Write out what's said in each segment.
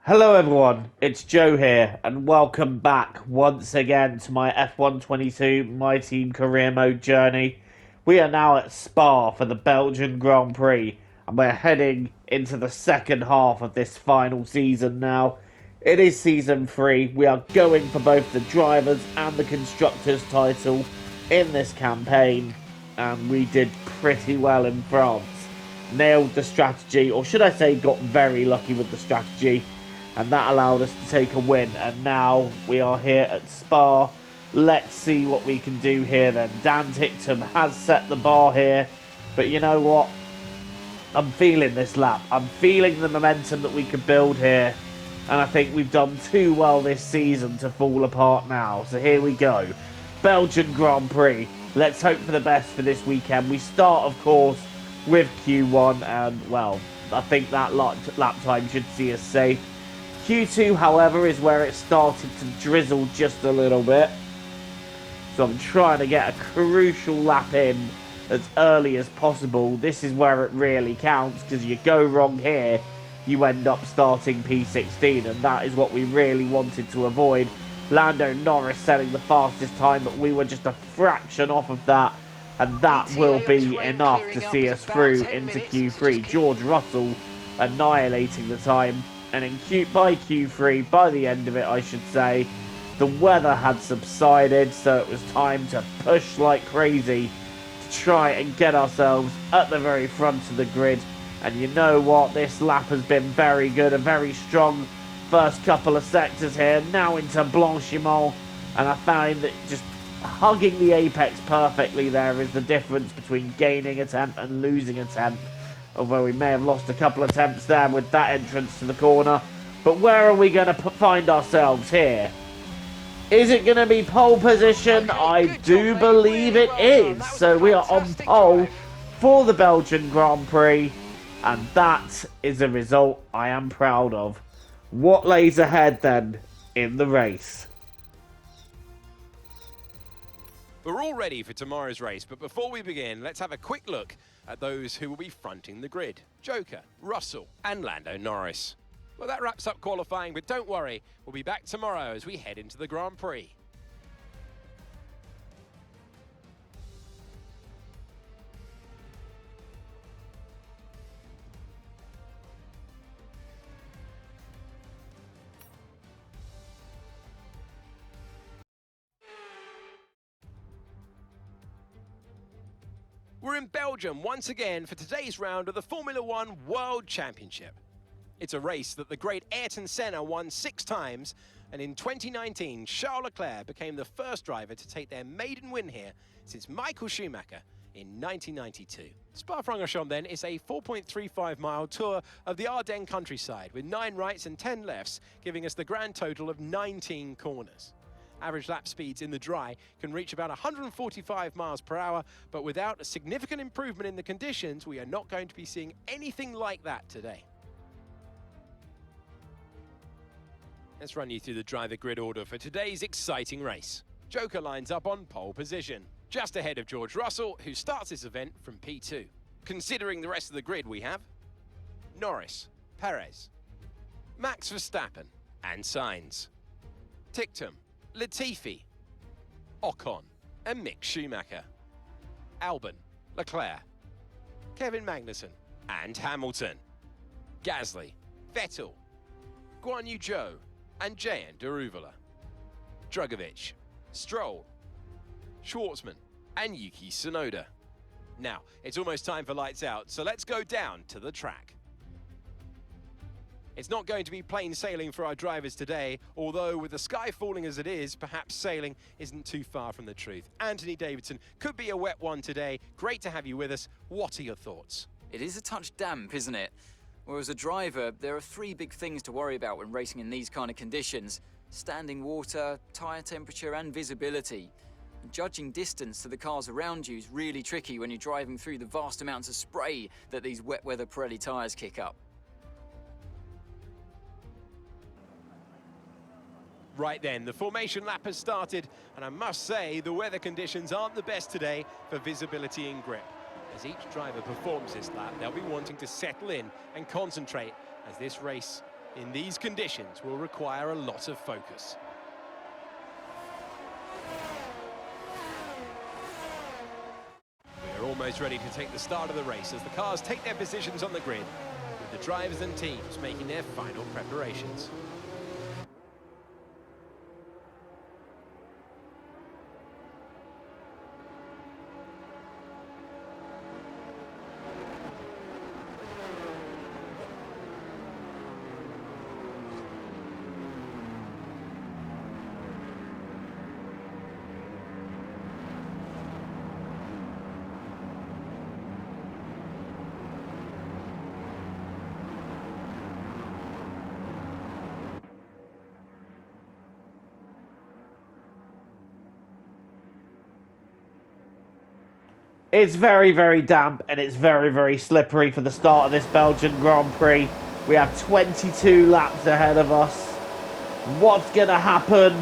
Hello everyone, it's Joe here, and welcome back once again to my F1 22 My Team Career Mode journey. We are now at Spa for the Belgian Grand Prix, and we're heading into the second half of this final season now. It is Season 3, we are going for both the drivers and the constructors title in this campaign, and we did pretty well in France. Nailed the strategy, or should I say got very lucky with the strategy, and that allowed us to take a win. And now we are here at Spa. Let's see what we can do here then. Dan Ticktum has set the bar here, but you know what? I'm feeling this lap. I'm feeling the momentum that we could build here, and I think we've done too well this season to fall apart now. So here we go. Belgian Grand Prix. Let's hope for the best for this weekend. We start, of course, with Q1, and, well, I think that lap time should see us safe. Q2, however, is where it started to drizzle just a little bit. So I'm trying to get a crucial lap in as early as possible. This is where it really counts, because you go wrong here, you end up starting P16, and that is what we really wanted to avoid. Lando Norris setting the fastest time, but we were just a fraction off of that, and that will be enough to see us through into Q3. George Russell annihilating the time. And by Q3, by the end of it, I should say, the weather had subsided, so it was time to push like crazy to try and get ourselves at the very front of the grid. And you know what? This lap has been very good, a very strong first couple of sectors here. Now into Blanchimont, and I find that just hugging the apex perfectly there is the difference between gaining a temp and losing a temp. Although we may have lost a couple of attempts there with that entrance to the corner. But where are we going to find ourselves here? Is it going to be pole position? I do believe it is. So we are on pole for the Belgian Grand Prix. And that is a result I am proud of. What lays ahead then in the race? We're all ready for tomorrow's race, but before we begin, let's have a quick look at those who will be fronting the grid. Joker, Russell and Lando Norris. Well, that wraps up qualifying, but don't worry, we'll be back tomorrow as we head into the Grand Prix. We're in Belgium once again for today's round of the Formula One World Championship. It's a race that the great Ayrton Senna won 6 times, and in 2019, Charles Leclerc became the first driver to take their maiden win here since Michael Schumacher in 1992. Spa-Francorchamps then is a 4.35-mile tour of the Ardennes countryside with 9 rights and 10 lefts, giving us the grand total of 19 corners. Average lap speeds in the dry can reach about 145 miles per hour, but without a significant improvement in the conditions, we are not going to be seeing anything like that today. Let's run you through the driver grid order for today's exciting race. Joker lines up on pole position, just ahead of George Russell, who starts this event from P2. Considering the rest of the grid, we have Norris, Perez, Max Verstappen and Sainz, Ticktum, Latifi, Ocon and Mick Schumacher, Albon, Leclerc, Kevin Magnussen and Hamilton, Gasly, Vettel, Guan Yu Zhou and Jehan Daruvala, Drugovich, Stroll, Schwartzman and Yuki Tsunoda. Now, it's almost time for lights out, so let's go down to the track. It's not going to be plain sailing for our drivers today, although with the sky falling as it is, perhaps sailing isn't too far from the truth. Anthony Davidson, could be a wet one today. Great to have you with us. What are your thoughts? It is a touch damp, isn't it? Well, as a driver, there are 3 big things to worry about when racing in these kind of conditions: standing water, tyre temperature and visibility. And judging distance to the cars around you is really tricky when you're driving through the vast amounts of spray that these wet weather Pirelli tyres kick up. Right then, the formation lap has started, and I must say the weather conditions aren't the best today for visibility and grip. As each driver performs this lap, they'll be wanting to settle in and concentrate as this race in these conditions will require a lot of focus. We're almost ready to take the start of the race as the cars take their positions on the grid, with the drivers and teams making their final preparations. It's very, very damp and it's very, very slippery for the start of this Belgian Grand Prix. We have 22 laps ahead of us. What's going to happen?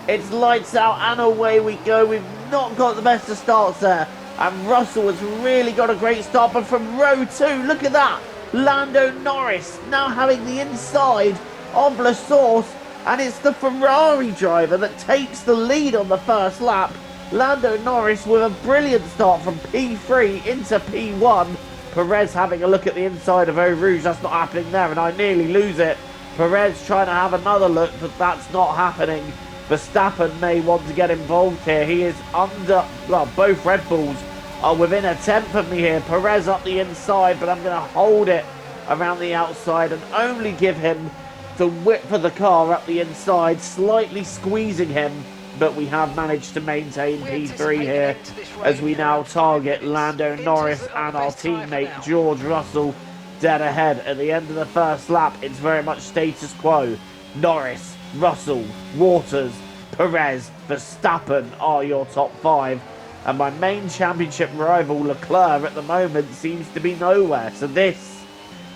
It's lights out and away we go. We've not got the best of starts there. And Russell has really got a great start. But from row 2, look at that. Lando Norris now having the inside of La Source. And it's the Ferrari driver that takes the lead on the first lap. Lando Norris with a brilliant start from P3 into P1. Perez having a look at the inside of Eau Rouge. That's not happening there, and I nearly lose it. Perez trying to have another look, but that's not happening. Verstappen may want to get involved here. He is under, well, both Red Bulls are within a tenth of me here. Perez up the inside, but I'm going to hold it around the outside and only give him the width of the car up the inside, slightly squeezing him. But we have managed to maintain P3 here as we now target Lando Norris and our teammate George Russell dead ahead. At the end of the first lap, it's very much status quo. Norris, Russell, Waters, Perez, Verstappen are your top 5. And my main championship rival Leclerc at the moment seems to be nowhere. So this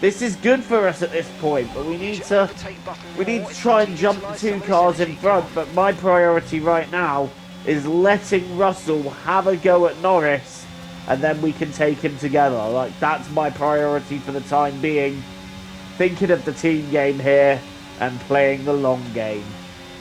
is good for us at this point, but we need to try and jump the 2 cars in front. But my priority right now is letting Russell have a go at Norris, and then we can take him together. Like, that's my priority for the time being. Thinking of the team game here and playing the long game.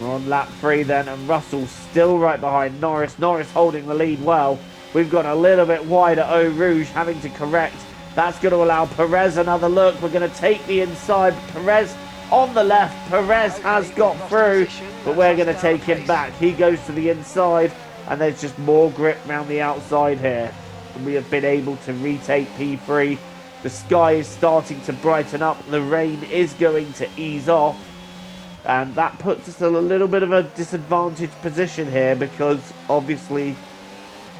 We're on lap 3 then, and Russell's still right behind Norris. Norris holding the lead well. We've got a little bit wide at Eau Rouge, having to correct. That's going to allow Perez another look. We're going to take the inside. Perez on the left. Perez has got through, but we're going to take him back. He goes to the inside, and there's just more grip around the outside here. And we have been able to retake P3. The sky is starting to brighten up. The rain is going to ease off. And that puts us in a little bit of a disadvantaged position here because obviously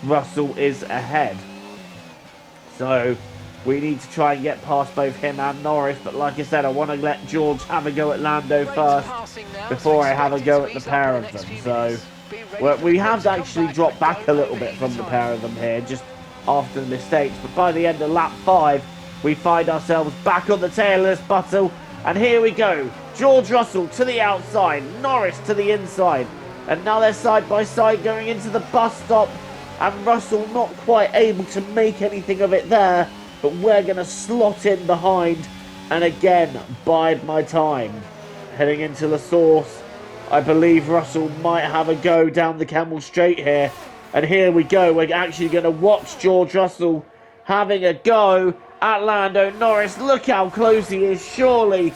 Russell is ahead. So we need to try and get past both him and Norris, but like I said, I want to let George have a go at Lando first before I have a go at the pair of them. So we have actually dropped back a little bit from the pair of them here, just after the mistakes. But by the end of lap 5, we find ourselves back on the tail of this battle. And here we go. George Russell to the outside, Norris to the inside. And now they're side by side going into the bus stop. And Russell not quite able to make anything of it there. But we're going to slot in behind and again bide my time. Heading into La Source, I believe Russell might have a go down the Camel Straight here. And here we go. We're actually going to watch George Russell having a go at Lando Norris. Look how close he is. Surely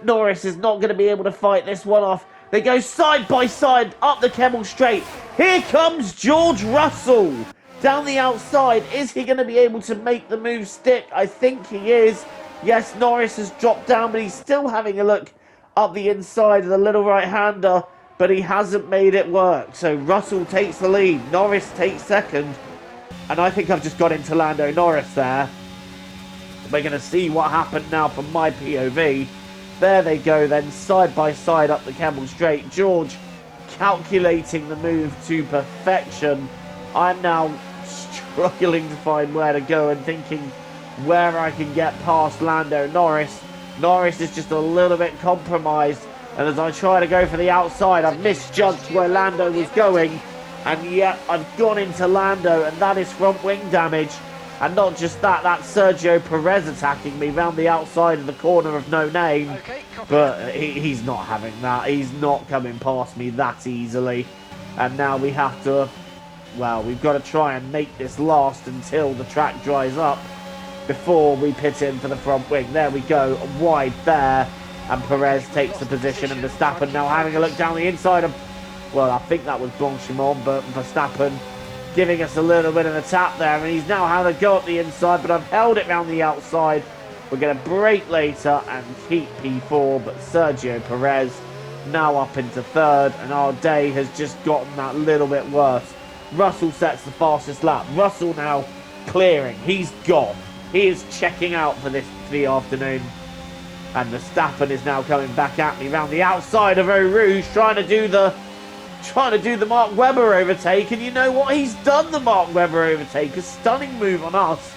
Norris is not going to be able to fight this one off. They go side by side up the Camel Straight. Here comes George Russell down the outside. Is he going to be able to make the move stick? I think he is. Yes, Norris has dropped down, but he's still having a look up the inside of the little right-hander, but he hasn't made it work. So Russell takes the lead. Norris takes second. And I think I've just got into Lando Norris there. We're going to see what happened now from my POV. There they go then, side by side up the Camel Straight. George calculating the move to perfection. I'm now struggling to find where to go and thinking where I can get past Lando Norris. Norris is just a little bit compromised, and as I try to go for the outside, I've misjudged where Lando was going, and yet I've gone into Lando, and that is front wing damage. And not just that, that's Sergio Perez attacking me round the outside of the corner of No Name. Okay, copy. But he's not having that. He's not coming past me that easily. And now we have to, well, we've got to try and make this last until the track dries up before we pit in for the front wing. There we go, wide there. And Perez takes the position, and Verstappen now having a look down the inside of, well, I think that was Blanchimont, but Verstappen giving us a little bit of a tap there, and he's now having a go at the inside, but I've held it round the outside. We're going to brake later and keep P4, but Sergio Perez now up into third, and our day has just gotten that little bit worse. Russell sets the fastest lap. Russell now clearing. He's gone. He is checking out for the afternoon. And Verstappen is now coming back at me round the outside of Eau Rouge, trying to do the Mark Webber overtake. And you know what? He's done the Mark Webber overtake. A stunning move on us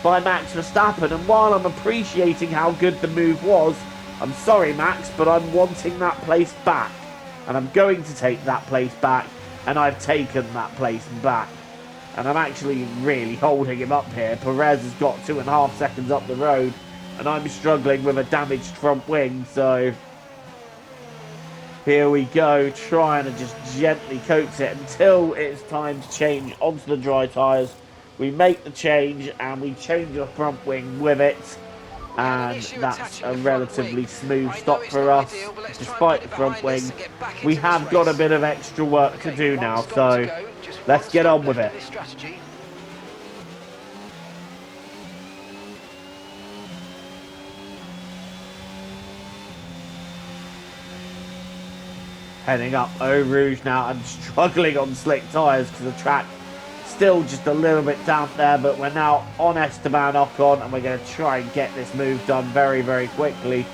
by Max Verstappen. And while I'm appreciating how good the move was, I'm sorry, Max, but I'm wanting that place back. And I'm going to take that place back. And I've taken that place back. And I'm actually really holding him up here. Perez has got 2.5 seconds up the road. And I'm struggling with a damaged front wing, so here we go, trying to just gently coax it until it's time to change onto the dry tyres. We make the change, and we change the front wing with it, and that's a relatively smooth stop for us, despite the front wing. We have got a bit of extra work to do now, so let's get on with it. Heading up Eau Rouge now and struggling on slick tyres because the track still just a little bit damp there, but we're now on Esteban Ocon and we're going to try and get this move done very, very quickly.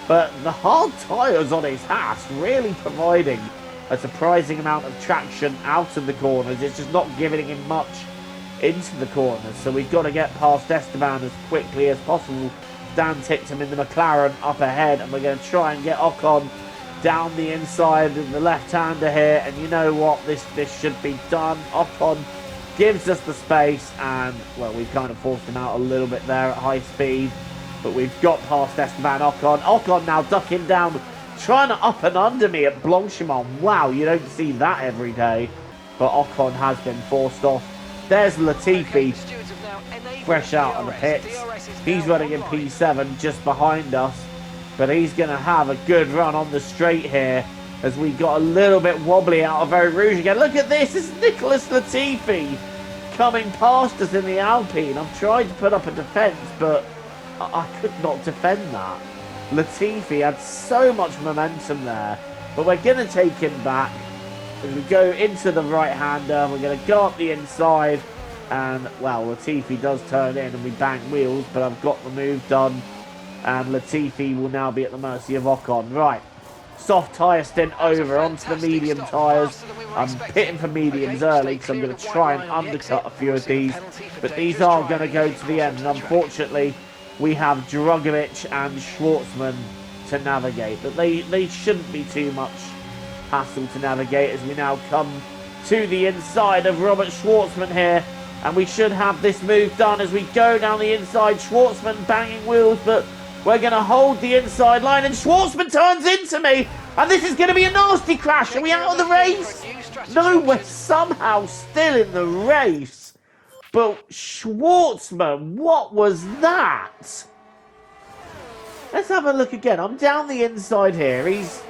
But the hard tyres on his Haas really providing a surprising amount of traction out of the corners. It's just not giving him much into the corners, so we've got to get past Esteban as quickly as possible. Dan ticked him in the McLaren up ahead, and we're going to try and get Ocon down the inside of the left-hander here, and you know what, this should be done. Ocon gives us the space, and well, we've kind of forced him out a little bit there at high speed, but we've got past Esteban Ocon. Ocon now ducking down, trying to up and under me at Blanchimont. Wow, you don't see that every day, but Ocon has been forced off. There's Latifi, fresh out of the pits. He's running in P7 just behind us. But he's going to have a good run on the straight here as we got a little bit wobbly out of Eau Rouge again. Look at this. It's Nicholas Latifi coming past us in the Alpine. I've tried to put up a defence, but I could not defend that. Latifi had so much momentum there. But we're going to take him back as we go into the right-hander. We're going to go up the inside. And, well, Latifi does turn in and we bang wheels, but I've got the move done. And Latifi will now be at the mercy of Ocon. Right, soft tyre stint over onto the medium tyres. I'm pitting for mediums early because I'm going to try and undercut a few of these. But these are going to go to the end. And unfortunately, we have Drugovich and Schwartzman to navigate. But they shouldn't be too much hassle to navigate as we now come to the inside of Robert Schwartzman here. And we should have this move done as we go down the inside. Schwartzman banging wheels, but we're going to hold the inside line, and Schwartzman turns into me, and this is going to be a nasty crash. Are we out of the race? No, we're somehow still in the race. But Schwartzman, what was that? Let's have a look again. I'm down the inside here. He's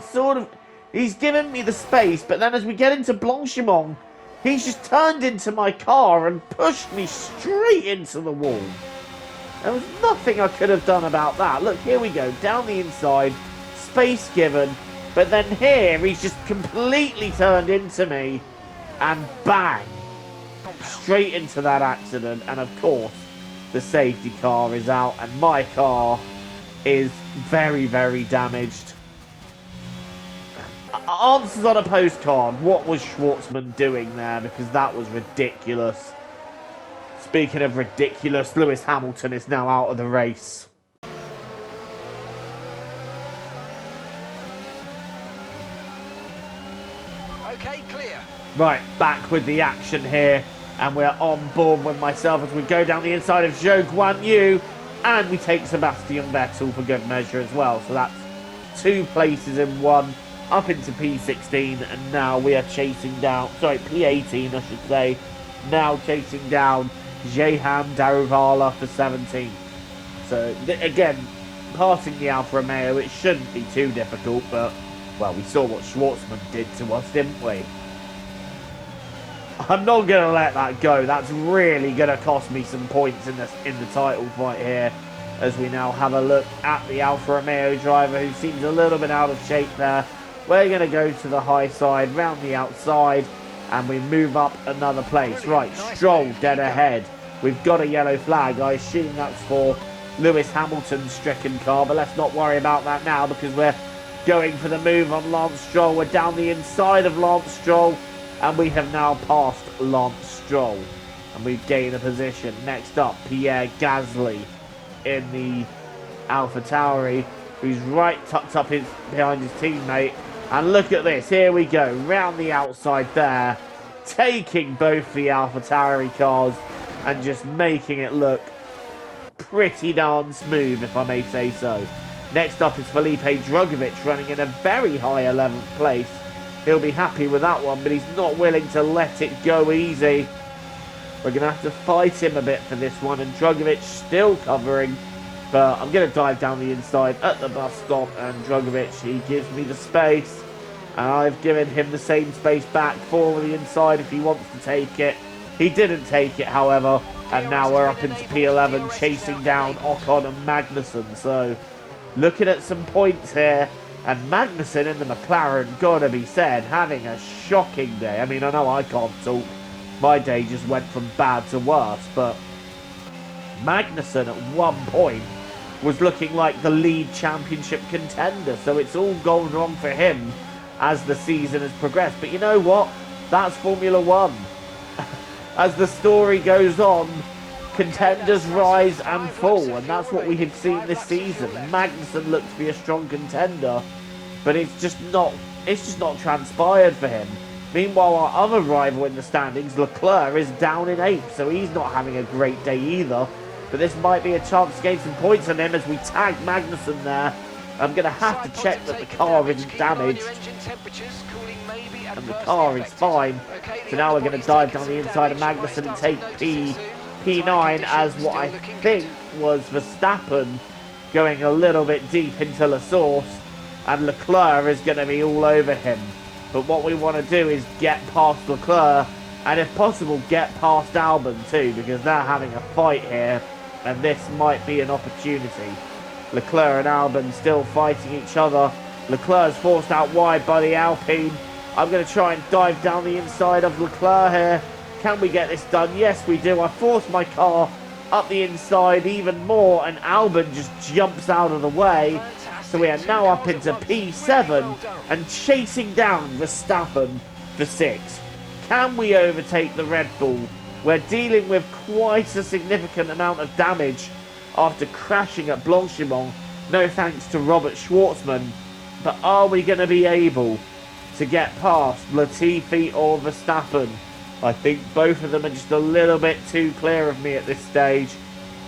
given me the space, but then as we get into Blanchimont, he's just turned into my car and pushed me straight into the wall. There was nothing I could have done about that. Look, here we go, down the inside, space given, but then here he's just completely turned into me, and bang, straight into that accident. And of course, the safety car is out, and my car is very, very damaged. Answers on a postcard. What was Schwartzman doing there? Because that was ridiculous. Speaking of ridiculous, Lewis Hamilton is now out of the race. Okay, clear. Right, back with the action here. And we're on board with myself as we go down the inside of Zhou Guan Yu. And we take Sebastian Vettel for good measure as well. So that's 2 places in one, up into P16. And now we are chasing down, sorry, P18 I should say. Now chasing down Jehan Daruvala for 17th. So again, passing the Alfa Romeo, it shouldn't be too difficult. But, well, we saw what Schwartzman did to us, didn't we? I'm not going to let that go. That's really going to cost me some points in the title fight here, as we now have a look at the Alfa Romeo driver, who seems a little bit out of shape there. We're going to go to the high side, round the outside, and we move up another place. Right, Stroll dead ahead. We've got a yellow flag. I assume that's for Lewis Hamilton's stricken car, but let's not worry about that now, because we're going for the move on Lance Stroll. We're down the inside of Lance Stroll, and we have now passed Lance Stroll. And we've gained a position. Next up, Pierre Gasly in the AlphaTauri, who's right tucked up behind his teammate. And look at this. Here we go. Round the outside there. Taking both the AlphaTauri cars and just making it look pretty darn smooth, if I may say so. Next up is Felipe Drugovich, running in a very high 11th place. He'll be happy with that one, but he's not willing to let it go easy. We're going to have to fight him a bit for this one, and Drugovich still covering. But I'm going to dive down the inside at the bus stop, and Drugovich, he gives me the space. And I've given him the same space back for the inside if he wants to take it. He didn't take it, however, and now we're up into P11, chasing down Ocon and Magnussen. So, looking at some points here. And Magnussen in the McLaren, gotta be said, having a shocking day. I mean, I know I can't talk. My day just went from bad to worse. But Magnussen at one point was looking like the lead championship contender. So it's all gone wrong for him as the season has progressed. But you know what? That's Formula One. As the story goes on, contenders rise and fall, and that's what we have seen this season. Magnussen looks to be a strong contender, but it's just not transpired for him. Meanwhile, our other rival in the standings, Leclerc, is down in 8th, so he's not having a great day either. But this might be a chance to gain some points on him as we tag Magnussen there. I'm going to have to check that the car isn't damaged. And the car is fine. So now we're going to dive down the inside of Magnussen and take P9 as what I think was Verstappen going a little bit deep into La Source, and Leclerc is going to be all over him. But what we want to do is get past Leclerc, and if possible get past Albon too, because they're having a fight here, and this might be an opportunity. Leclerc and Albon still fighting each other. Leclerc's forced out wide by the Alpine. I'm going to try and dive down the inside of Leclerc here. Can we get this done? Yes, we do. I forced my car up the inside even more, and Albon just jumps out of the way. So we are now up into P7 and chasing down Verstappen for 6. Can we overtake the Red Bull? We're dealing with quite a significant amount of damage after crashing at Blanchimont. No thanks to Robert Schwartzman. But are we going to be able to get past Latifi or Verstappen? I think both of them are just a little bit too clear of me at this stage.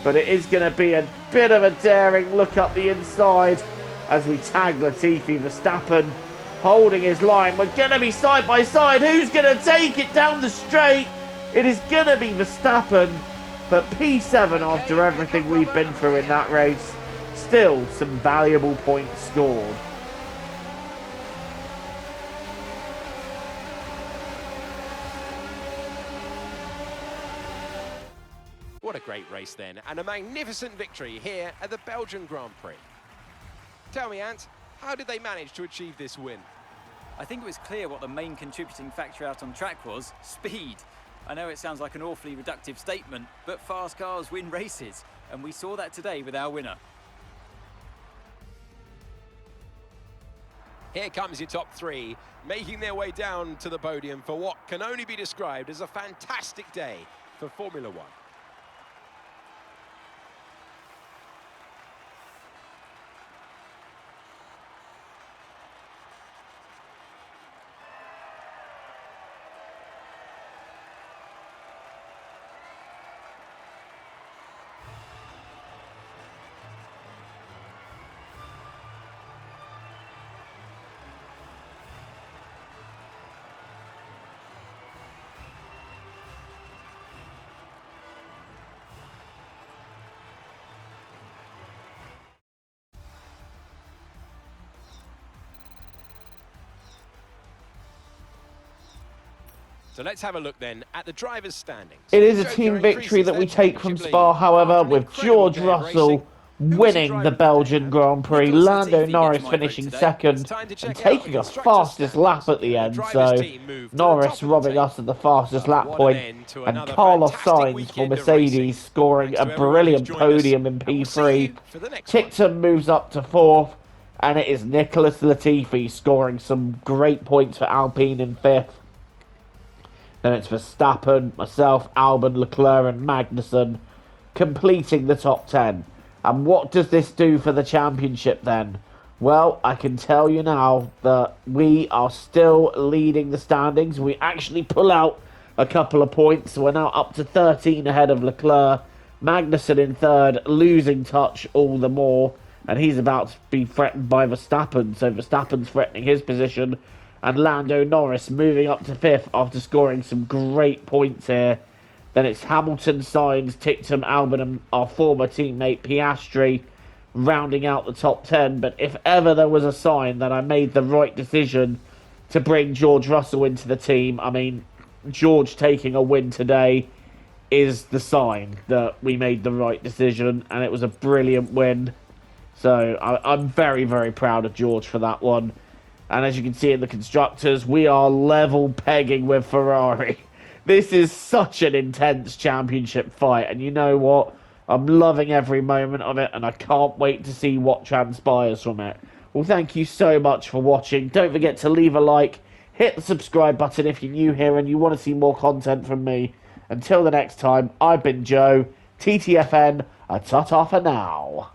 But it is going to be a bit of a daring look up the inside as we tag Latifi. Verstappen holding his line. We're going to be side by side. Who's going to take it down the straight? It is going to be Verstappen. But P7 after everything we've been through in that race. Still some valuable points scored. What a great race then, and a magnificent victory here at the Belgian Grand Prix. Tell me, Ant, how did they manage to achieve this win? I think it was clear what the main contributing factor out on track was: speed. I know it sounds like an awfully reductive statement, but fast cars win races, and we saw that today with our winner. Here comes your top 3, making their way down to the podium for what can only be described as a fantastic day for Formula One. So let's have a look then at the drivers' standings. It is a Joker team victory increases that we their take from championship Spa, lead however, after an with incredible George day of Russell racing. Who was your winning driver the of day, Belgian Ange? Grand Prix, Nicolas Lando Latifi gets Norris my vote finishing today. second It's time to check and out taking the us constructors' fastest lap at the standings. end, The drivers' so team moved to the Norris top of the robbing table. us at the fastest lap What an point, end to and another Carlos fantastic Sainz for weekend of Mercedes racing. scoring Thanks a to everyone brilliant who's joined us, podium in and we'll see P3. you for the next one. Ticktum moves up to 4th, and it is Nicolas Latifi scoring some great points for Alpine in 5th. Then it's Verstappen, myself, Albon, Leclerc and Magnussen completing the top 10. And what does this do for the championship then? Well, I can tell you now that we are still leading the standings. We actually pull out a couple of points. So we're now up to 13 ahead of Leclerc. Magnussen in 3rd, losing touch all the more. And he's about to be threatened by Verstappen. So Verstappen's threatening his position. And Lando Norris moving up to 5th after scoring some great points here. Then it's Hamilton, Sainz, Ticktum, Albon and our former teammate Piastri rounding out the top 10. But if ever there was a sign that I made the right decision to bring George Russell into the team, I mean, George taking a win today is the sign that we made the right decision, and it was a brilliant win. So I'm very, very proud of George for that one. And as you can see in the constructors, we are level pegging with Ferrari. This is such an intense championship fight, and you know what? I'm loving every moment of it, and I can't wait to see what transpires from it. Well, thank you so much for watching. Don't forget to leave a like, hit the subscribe button if you're new here and you want to see more content from me. Until the next time, I've been Joe, TTFN, a ta-ta for now.